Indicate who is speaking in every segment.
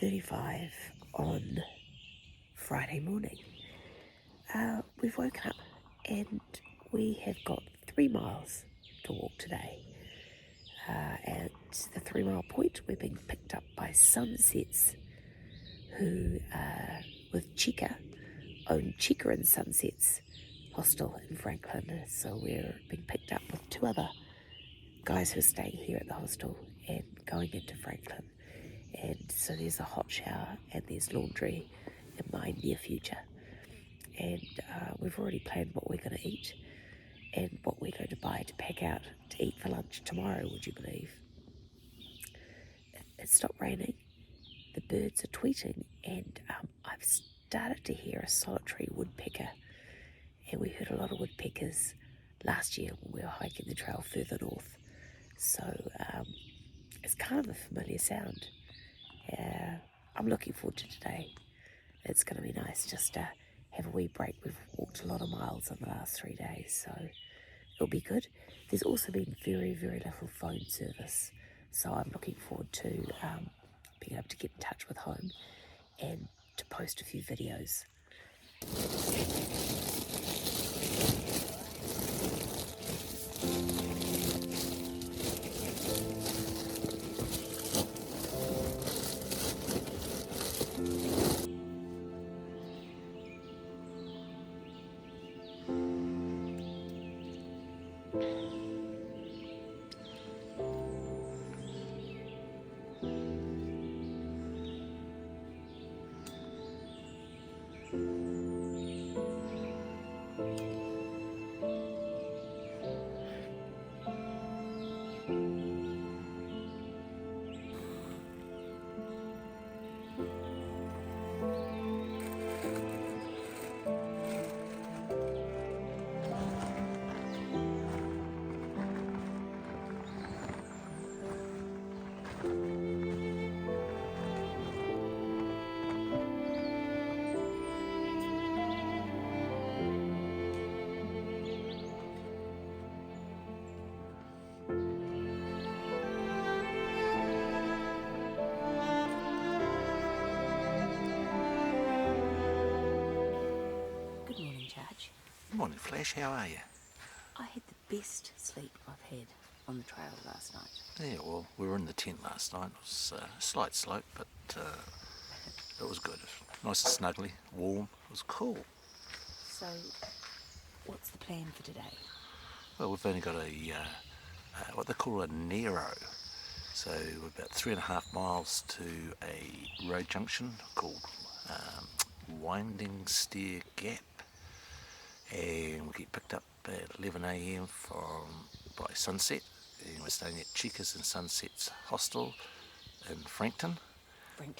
Speaker 1: 8:35 on Friday morning. We've woken up and we have got 3 miles to walk today. At the 3 mile point, we're being picked up by Sunsets, who, with Chica, own Chica and Sunsets hostel in Franklin. So we're being picked up with 2 other guys who are staying here at the hostel and going into Franklin. And so there's a hot shower and there's laundry in my near future. And we've already planned what we're going to eat and what we're going to buy to pack out to eat for lunch tomorrow, would you believe? It stopped raining, the birds are tweeting, and I've started to hear a solitary woodpecker. And we heard a lot of woodpeckers last year when we were hiking the trail further north. So it's kind of a familiar sound. I'm looking forward to today. It's going to be nice just to have a wee break. We've walked a lot of miles in the last 3 days, so it'll be good. There's also been very, very little phone service, so I'm looking forward to being able to get in touch with home and to post a few videos. Good morning, Judge.
Speaker 2: Good morning, Flash. How are you?
Speaker 1: I had the best sleep I've had on the trail last night.
Speaker 2: Yeah, well, we were in the tent last night. It was a slight slope, but it was good. Nice and snuggly, warm. It was cool.
Speaker 1: So, what's the plan for today?
Speaker 2: Well, we've only got what they call a Nero. So we're about 3.5 miles to a road junction called Winding Stair Gap. And we get picked up at 11 a.m. by Sunset, and we're staying at Chica's and Sunset's hostel in Franklin, and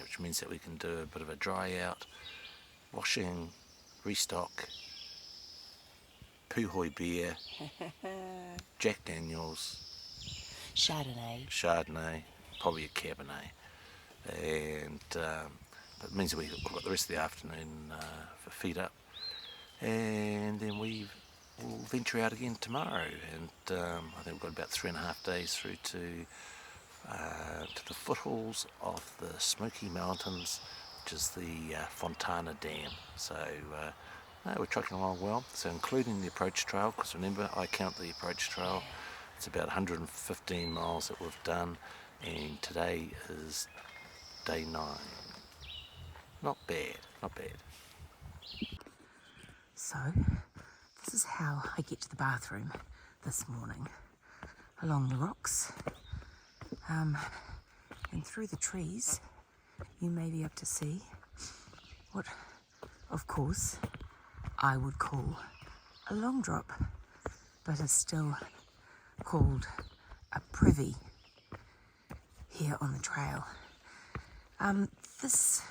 Speaker 2: which means that we can do a bit of a dry out, washing, restock, Puhoi beer, Jack Daniels, Chardonnay, probably a Cabernet, and but it means that we've got the rest of the afternoon for feed up, and then we'll venture out again tomorrow. And I think we've got about 3.5 days through to the foothills of the Smoky Mountains, which is the Fontana Dam. So we're trucking along well. So including the approach trail, because remember I count the approach trail. It's about 115 miles that we've done, and today is day 9. Not bad.
Speaker 1: So, this is how I get to the bathroom this morning. Along the rocks, and through the trees, you may be able to see what, of course, I would call a long drop, but is still called a privy here on the trail. This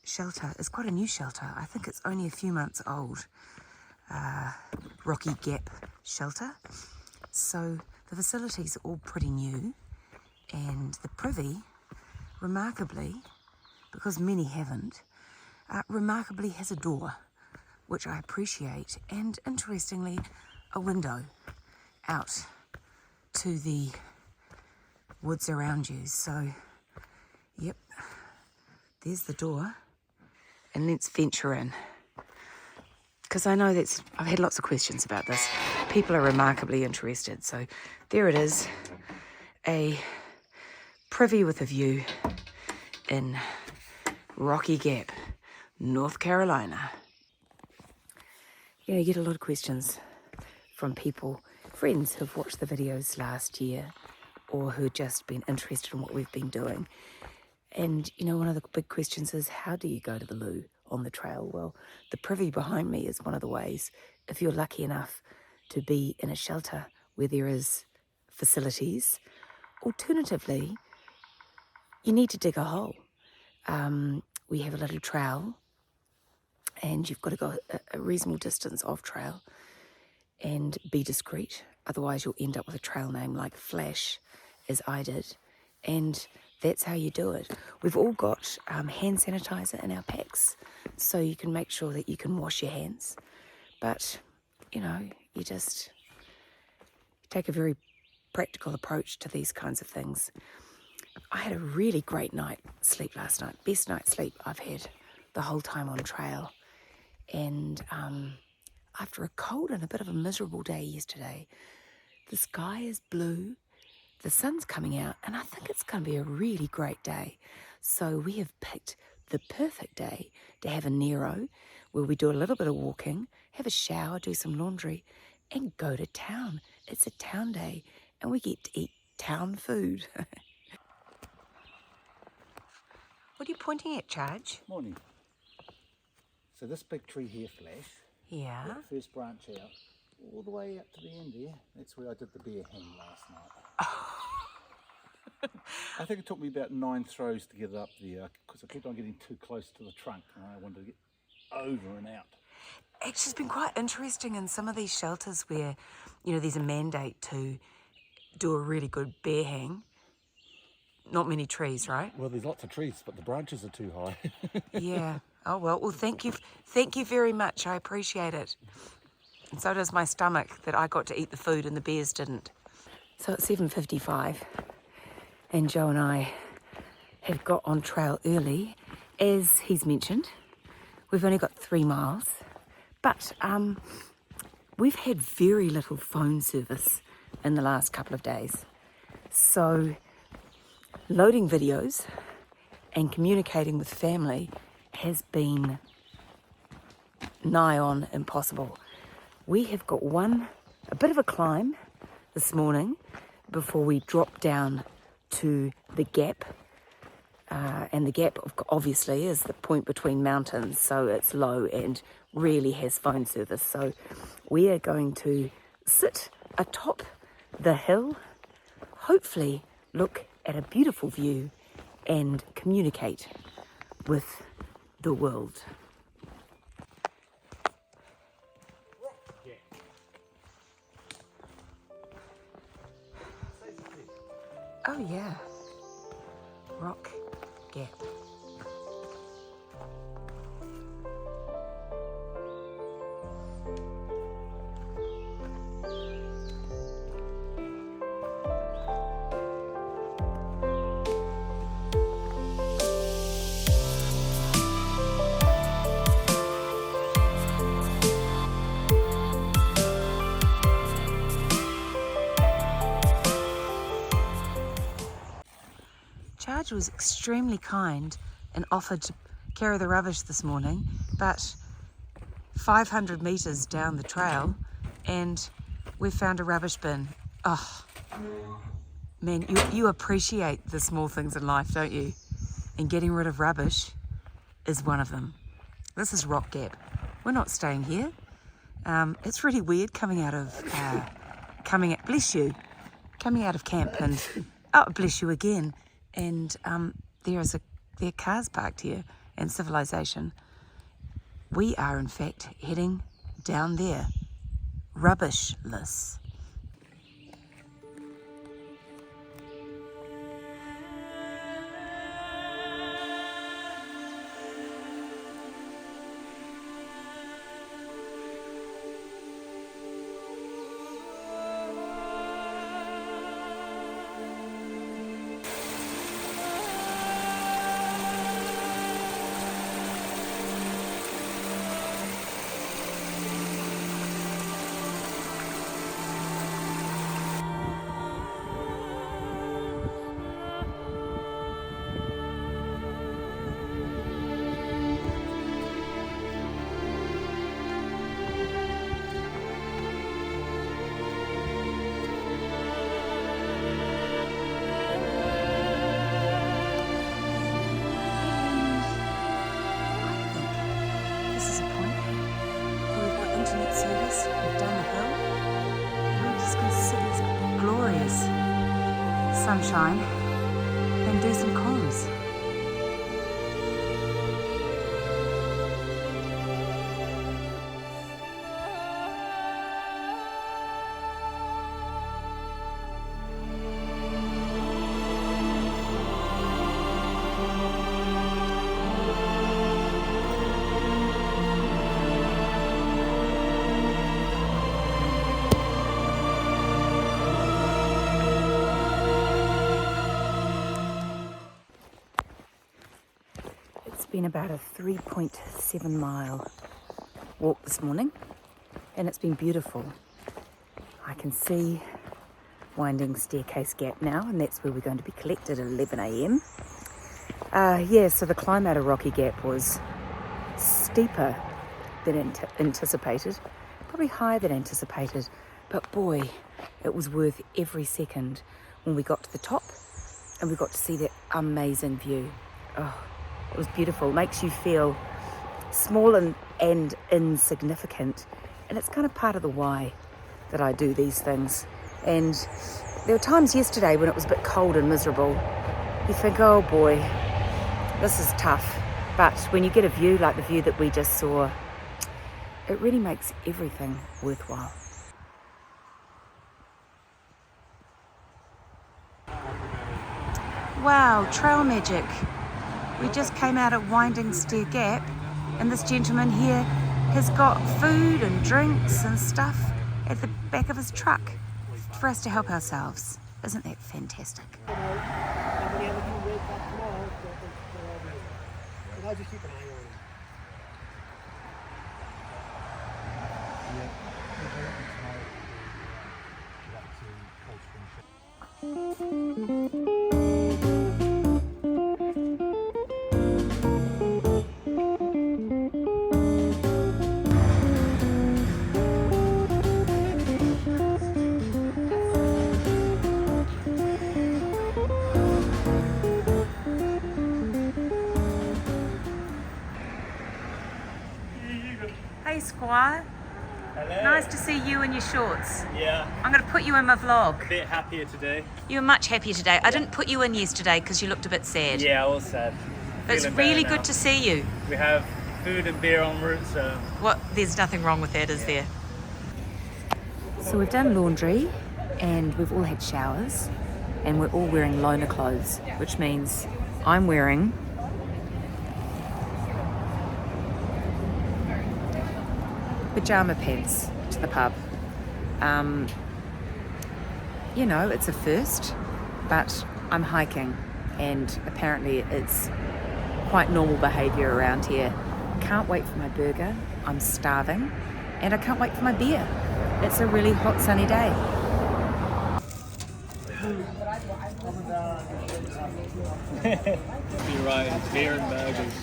Speaker 1: shelter is quite a new shelter. I think it's only a few months old. Rocky Gap shelter. So the facilities are all pretty new, and the privy, remarkably, because many haven't, remarkably has a door, which I appreciate, and interestingly, a window out to the
Speaker 3: woods around you. So, yep, there's the door. And let's venture in. Because I know I've had lots of questions about this. People are remarkably interested. So there it is, a privy with a view in Rocky Gap, North Carolina. You get a lot of questions from people, friends who've watched the videos last year or who've just been interested in what we've been doing. And, one of the big questions is, how do you go to the loo on the trail? Well, the privy behind me is one of the ways. If you're lucky enough to be in a shelter where there is facilities, alternatively, you need to dig a hole. We have a little trail, and you've got to go a reasonable distance off trail and be discreet. Otherwise, you'll end up with a trail name like Flash, as I did. And that's how you do it. We've all got hand sanitizer in our packs, so you can make sure that you can wash your hands. But, you just take a very practical approach to these kinds of things. I had a really great night's sleep last night. Best night's sleep I've had the whole time on trail. And after a cold and a bit of a miserable day yesterday, the sky is blue, the sun's coming out, and I think it's going to be a really great day. So we have picked the perfect day to have a Nero, where we do a little bit of walking, have a shower, do some laundry, and go to town. It's a town day, and we get to eat town food. What are you pointing at, Charge?
Speaker 4: Morning. So this big tree here, Flash,
Speaker 3: Yeah.
Speaker 4: that first branch out, all the way up to the end there, that's where I did the bear hang last night. I think it took me about 9 throws to get it up there, because I kept on getting too close to the trunk and I wanted to get over and out.
Speaker 3: Actually, it's been quite interesting in some of these shelters where, there's a mandate to do a really good bear hang. Not many trees, right?
Speaker 5: Well, there's lots of trees, but the branches are too high.
Speaker 3: Yeah. Oh, well, thank you very much. I appreciate it. And so does my stomach, that I got to eat the food and the bears didn't. So it's 7:55, and Joe and I have got on trail early. As he's mentioned, we've only got 3 miles, but we've had very little phone service in the last couple of days. So loading videos and communicating with family has been nigh on impossible. We have got a bit of a climb this morning before we drop down to the gap. And the gap, obviously, is the point between mountains, so it's low and rarely has phone service. So we are going to sit atop the hill, hopefully look at a beautiful view and communicate with the world. Oh yeah, Rock Gap. Charge was extremely kind and offered to carry the rubbish this morning, but 500 metres down the trail and we found a rubbish bin. Oh, man, you appreciate the small things in life, don't you? And getting rid of rubbish is one of them. This is Rock Gap. We're not staying here. It's really weird coming out of bless you, coming out of camp and bless you again. And there are cars parked here and civilization. We are in fact heading down there, rubbishless. service. We've done the hill. And we're just going to sit in this glorious sunshine and do some comms. It's been about a 3.7 mile walk this morning, and it's been beautiful. I can see Winding Staircase Gap now, and that's where we're going to be collected at 11 a.m. Yeah, so the climb out of Rocky Gap was steeper than anticipated, probably higher than anticipated, but boy, it was worth every second when we got to the top and we got to see that amazing view. Oh, it was beautiful. It makes you feel small and insignificant, and it's kind of part of the why that I do these things. And there were times yesterday when it was a bit cold and miserable. You think, oh boy, this is tough. But when you get a view like the view that we just saw, it really makes everything worthwhile. Wow, trail magic. We just came out at Winding Stair Gap, and this gentleman here has got food and drinks and stuff at the back of his truck for us to help ourselves. Isn't that fantastic? Hey Squire.
Speaker 6: Hello.
Speaker 3: Nice to see you in your shorts.
Speaker 6: Yeah,
Speaker 3: I'm going to put you in my vlog.
Speaker 6: a bit happier today.
Speaker 3: You were much happier today. I didn't put you in yesterday because you looked a bit sad.
Speaker 6: Yeah, I was sad.
Speaker 3: But it's
Speaker 6: Feeling
Speaker 3: really
Speaker 6: better now.
Speaker 3: good to see you.
Speaker 6: We have food and beer en route, so
Speaker 3: There's nothing wrong with that, is there? So we've done laundry and we've all had showers and we're all wearing loner clothes, which means I'm wearing pajama pants to the pub. You know, it's a first, but I'm hiking and apparently it's quite normal behaviour around here. Can't wait for my burger, I'm starving, and I can't wait for my beer. It's a really hot sunny day.
Speaker 6: you're right. Beer and burgers.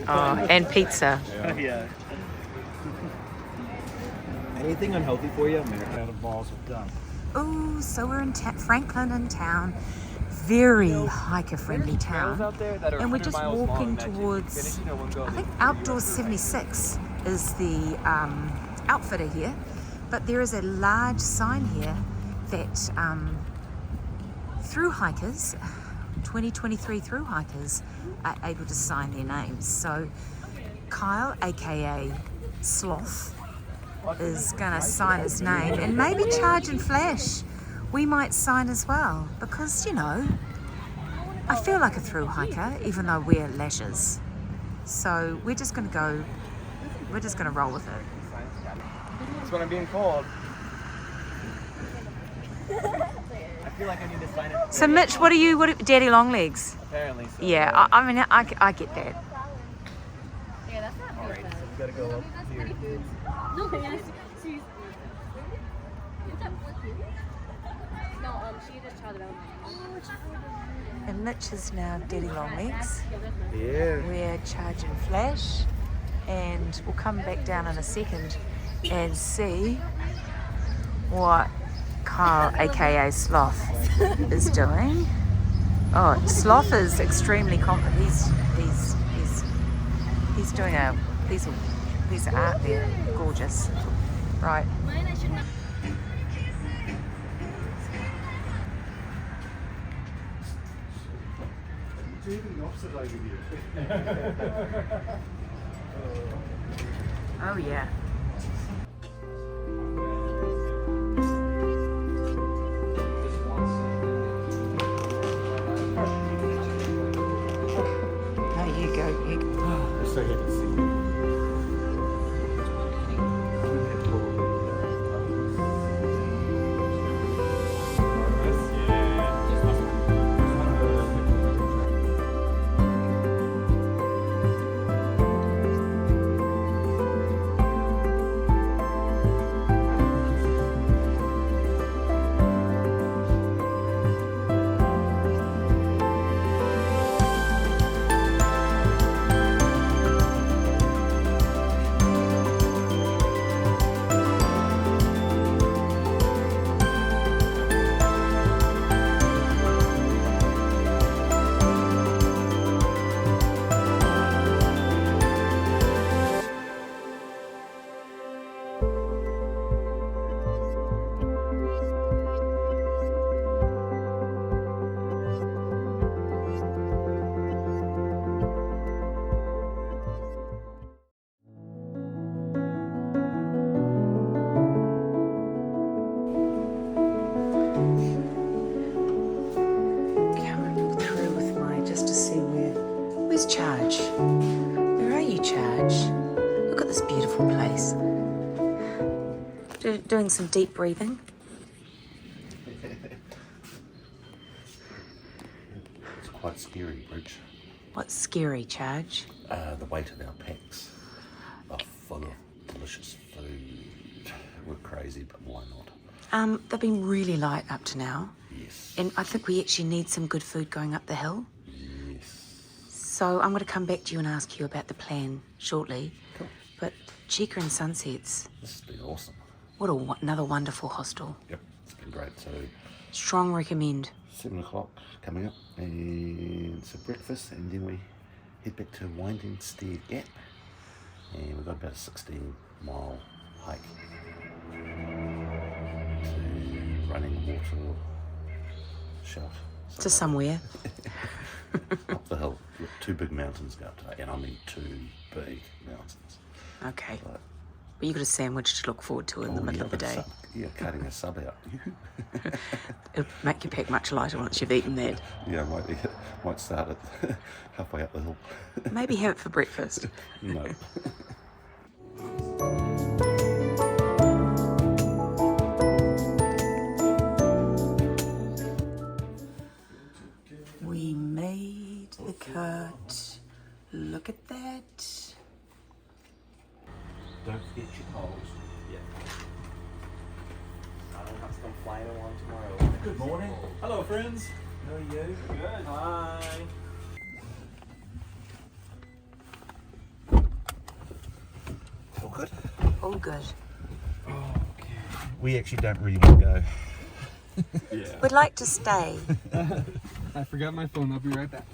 Speaker 3: Oh, and pizza.
Speaker 6: Yeah.
Speaker 7: Anything unhealthy for you?
Speaker 4: Out of balls of gum.
Speaker 3: Oh, so we're in Franklin in town. Very hiker-friendly town. And we're just walking towards, I think Outdoors 76 is the outfitter here. But there is a large sign here that through hikers, 2023 through hikers, are able to sign their names. So Kyle, aka Sloth, is gonna sign his name, and maybe Charge and Flash we might sign as well, because you know, I feel like a through hiker even though we're lashes. So we're just gonna roll with it.
Speaker 7: That's what I'm being called. I feel like I need to sign it.
Speaker 3: So Mitch, what Daddy Longlegs?
Speaker 7: Apparently. So.
Speaker 3: Yeah, I mean I get that.
Speaker 7: All right, so we gotta go up here.
Speaker 3: And Mitch is now Daddy Longlegs.
Speaker 7: Yeah.
Speaker 3: We're Charge and Flash, and we'll come back down in a second and see what Kyle, aka Sloth, is doing. Oh, Sloth is extremely confident. He's doing a piece of art there, gorgeous. Right.
Speaker 4: Even the opposite over here.
Speaker 3: Oh yeah. There you go.
Speaker 4: I'm so happy to see you.
Speaker 3: Coming through with my just to see where's Charge? Where are you, Charge? Look at this beautiful place. Doing some deep breathing.
Speaker 2: It's quite scary, Bridge.
Speaker 3: What's scary, Charge?
Speaker 2: The weight of our packs are full of delicious food. We're crazy, but why not?
Speaker 3: They've been really light up to now.
Speaker 2: Yes.
Speaker 3: And I think we actually need some good food going up the hill.
Speaker 2: Yes.
Speaker 3: So I'm going to come back to you and ask you about the plan shortly.
Speaker 2: Cool.
Speaker 3: But Chica and Sunsets,
Speaker 2: This has been awesome.
Speaker 3: what another wonderful hostel.
Speaker 2: Yep, it's been great. So
Speaker 3: Strong recommend.
Speaker 2: 7 o'clock coming up, and some breakfast, and then we head back to Winding Stair Gap, and we've got about a 16-mile hike to Running Water Shelf.
Speaker 3: To somewhere.
Speaker 2: Up the hill. Look, 2 big mountains go up today, and I mean 2 big mountains.
Speaker 3: Okay.
Speaker 2: But,
Speaker 3: But you've got a sandwich to look forward to in the middle of the day.
Speaker 2: Cutting a sub out.
Speaker 3: It'll make your pack much lighter once you've eaten that.
Speaker 2: Yeah, might start it halfway up the hill.
Speaker 3: Maybe have it for breakfast.
Speaker 2: No.
Speaker 3: We made the cut. Look at that.
Speaker 2: Don't forget your poles.
Speaker 7: Yeah. I don't have to come flying along tomorrow.
Speaker 6: Good morning. Hello, friends.
Speaker 7: How are you?
Speaker 6: Good. Hi.
Speaker 2: All good?
Speaker 3: All good.
Speaker 2: We actually don't really want to go.
Speaker 7: Yeah.
Speaker 3: We'd like to stay.
Speaker 8: I forgot my phone. I'll be right back.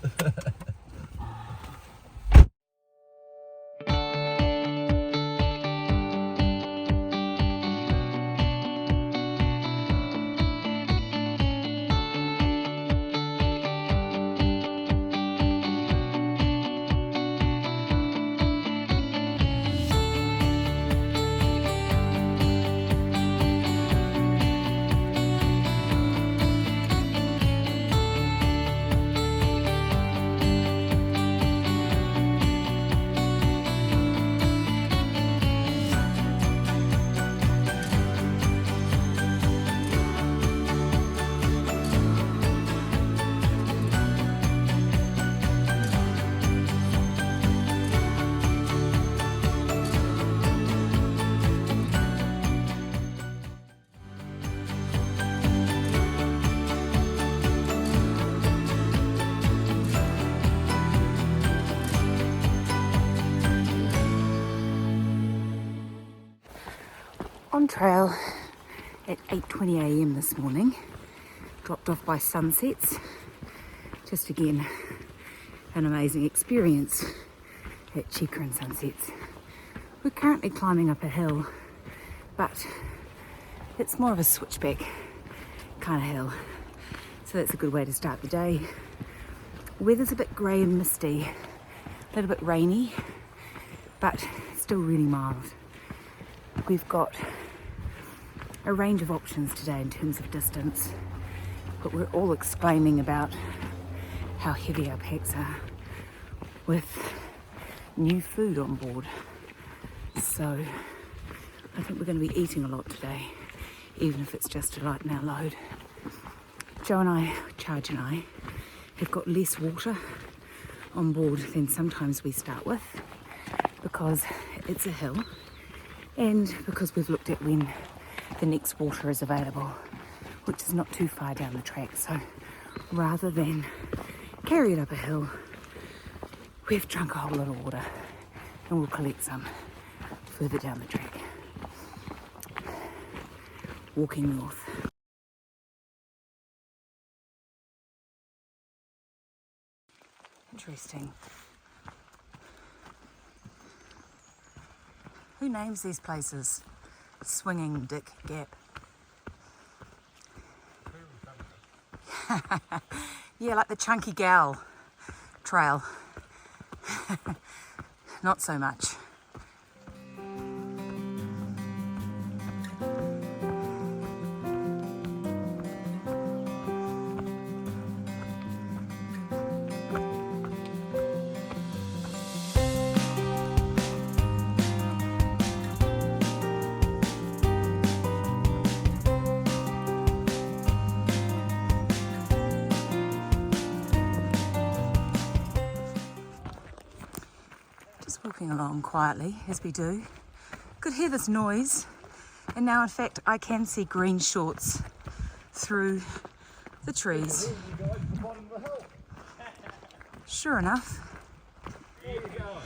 Speaker 3: On trail at 8:20 a.m. this morning, dropped off by Sunsets. Just again, an amazing experience at Chica and Sunsets. We're currently climbing up a hill, but it's more of a switchback kind of hill. So that's a good way to start the day. Weather's a bit grey and misty, a little bit rainy, but still really mild. We've got a range of options today in terms of distance, but we're all exclaiming about how heavy our packs are with new food on board. So I think we're going to be eating a lot today, even if it's just to lighten our load. Charge and I, have got less water on board than sometimes we start with, because it's a hill and because we've looked at when the next water is available, which is not too far down the track. So rather than carry it up a hill, we've drunk a whole lot of water and we'll collect some further down the track. Walking north. Interesting. Who names these places? Swinging Dick Gap. Yeah, like the Chunky Gal trail. Not so much. Walking along quietly as we do. Could hear this noise, and now in fact I can see green shorts through the trees. Sure enough.
Speaker 6: There you go.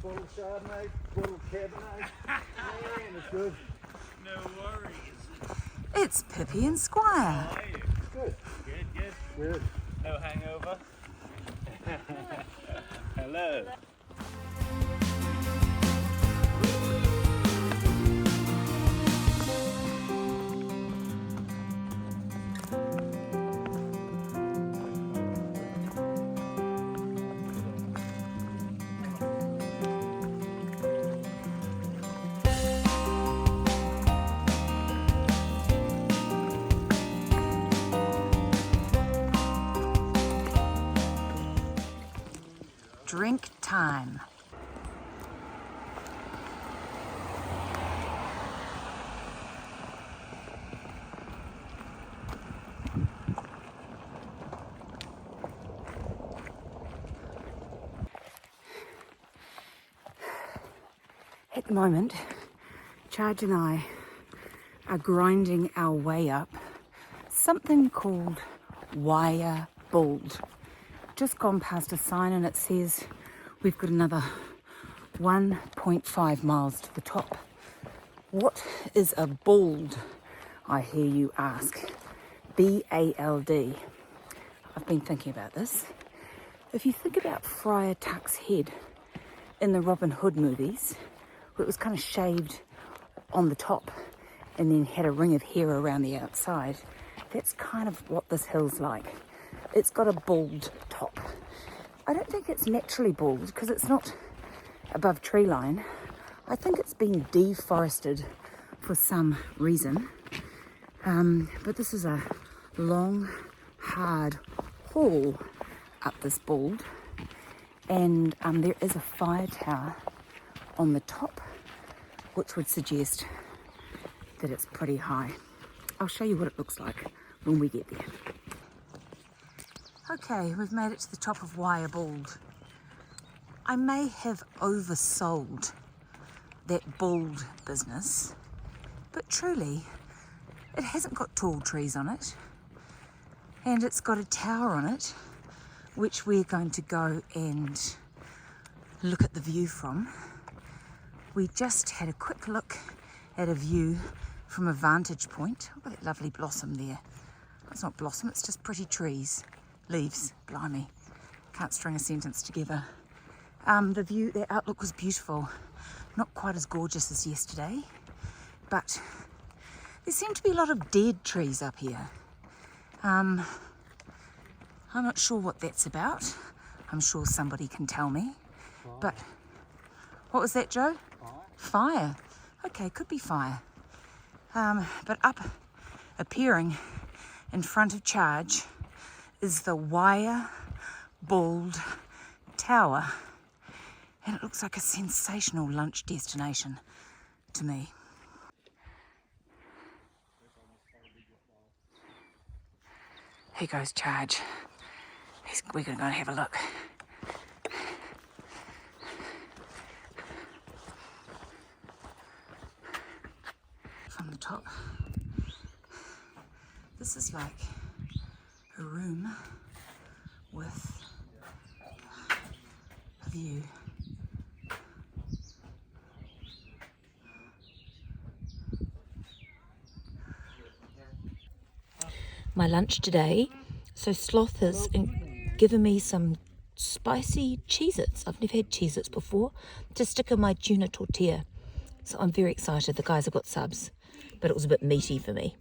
Speaker 4: Bottle Chardonnay, bottle Cabernet. Man, it's good.
Speaker 6: No worries.
Speaker 3: It's Pippi and Squire.
Speaker 6: How are you?
Speaker 4: Good.
Speaker 6: Good.
Speaker 4: Good.
Speaker 6: No hangover? Hello.
Speaker 3: Drink time. At the moment, Charge and I are grinding our way up something called Wire Bald. Just gone past a sign and it says we've got another 1.5 miles to the top. What is a bald, I hear you ask? B-A-L-D. I've been thinking about this. If you think about Friar Tuck's head in the Robin Hood movies, where it was kind of shaved on the top and then had a ring of hair around the outside, that's kind of what this hill's like. It's got a bald top. I don't think it's naturally bald because it's not above tree line. I think it's been deforested for some reason. But this is a long, hard haul up this bald. And there is a fire tower on the top, which would suggest that it's pretty high. I'll show you what it looks like when we get there. Okay, we've made it to the top of Wire Bald. I may have oversold that bald business, but truly, it hasn't got tall trees on it, and it's got a tower on it, which we're going to go and look at the view from. We just had a quick look at a view from a vantage point. Oh, that lovely blossom there. It's not blossom, it's just pretty trees. Leaves, blimey. Can't string a sentence together. The outlook was beautiful. Not quite as gorgeous as yesterday, but there seem to be a lot of dead trees up here. I'm not sure what that's about. I'm sure somebody can tell me. But what was that, Joe? Fire. Okay, could be fire. But up, appearing in front of Charge, is the wire bald tower. And it looks like a sensational lunch destination to me. Here goes Charge. We're going to go and have a look. From the top. This is like a room with a view.
Speaker 1: My lunch today, so Sloth has given me some spicy Cheez-Its. I've never had Cheez-Its before, to stick in my tuna tortilla. So I'm very excited. The guys have got subs, but it was a bit meaty for me.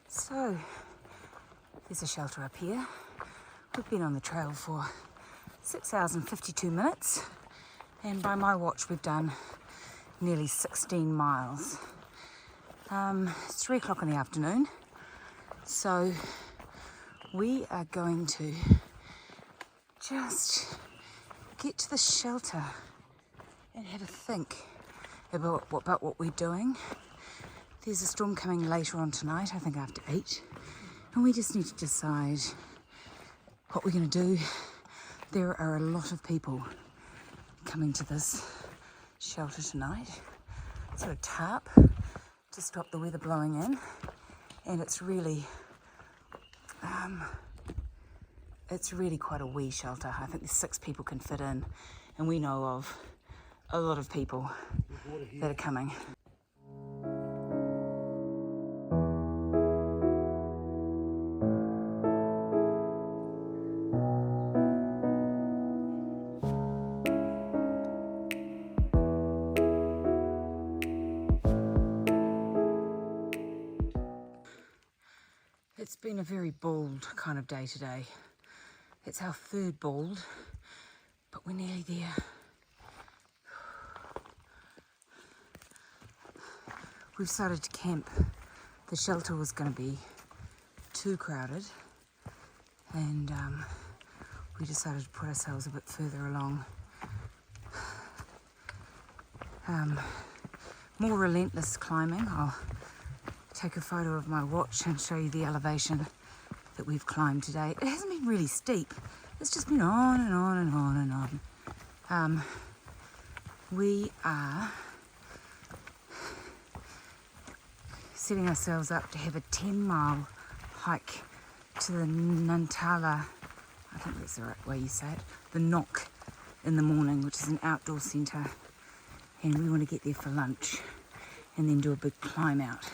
Speaker 3: So, there's a shelter up here. We've been on the trail for 6 hours and 52 minutes, and by my watch we've done nearly 16 miles. It's 3 o'clock in the afternoon, so we are going to just get to the shelter and have a think about what we're doing. There's a storm coming later on tonight, I think after 8, and we just need to decide what we're going to do. There are a lot of people coming to this shelter tonight. It's got a tarp to stop the weather blowing in, and it's really quite a wee shelter. I think there's 6 people can fit in, and we know of a lot of people that are coming. It's been a very bald kind of day today. It's our 3rd bald, but we're nearly there. We've started to camp. The shelter was going to be too crowded, and we decided to put ourselves a bit further along. More relentless climbing. I'll take a photo of my watch and show you the elevation that we've climbed today. It hasn't been really steep. It's just been on and on and on and on. We are setting ourselves up to have a 10-mile hike to the Nantahala, I think that's the right way you say it, the Knock in the morning, which is an outdoor centre, and we want to get there for lunch and then do a big climb out.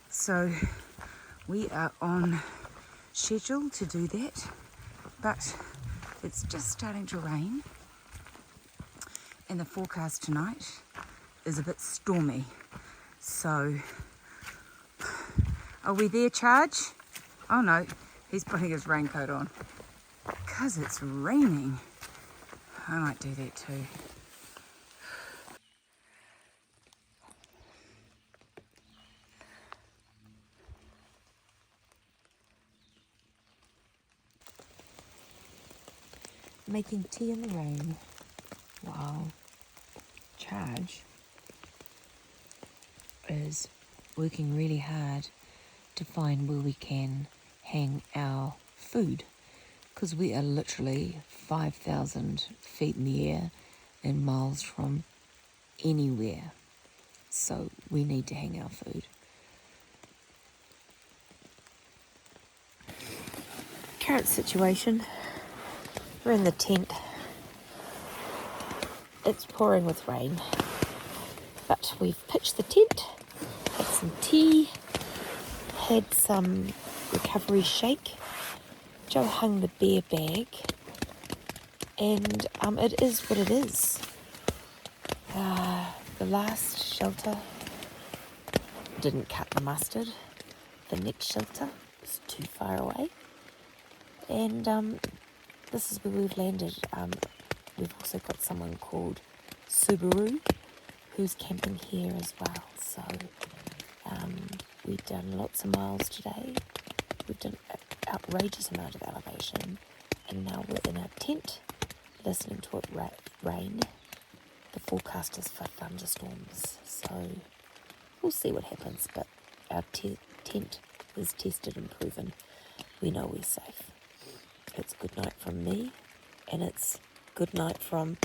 Speaker 3: So we are on schedule to do that, but it's just starting to rain, and the forecast tonight is a bit stormy. So are we there, Charge? Oh no, he's putting his raincoat on because it's raining. I might do that too.
Speaker 1: Making tea in the rain while Charge is working really hard to find where we can hang our food, because we are literally 5,000 feet in the air and miles from anywhere, so we need to hang our food. Current situation, we're in the tent. It's pouring with rain, but we've pitched the tent
Speaker 3: Had some tea, had some recovery shake. Joe hung the bear bag, and it is what it is. The last shelter didn't cut the mustard. The next shelter is too far away, and this is where we've landed. We've also got someone called Subaru who's camping here as well. So we've done lots of miles today. We've done an outrageous amount of elevation, and now we're in our tent listening to it rain. The forecast is for thunderstorms, so we'll see what happens, but our tent is tested and proven. We know we're safe. It's good night from me, and it's good night from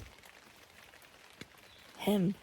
Speaker 3: him.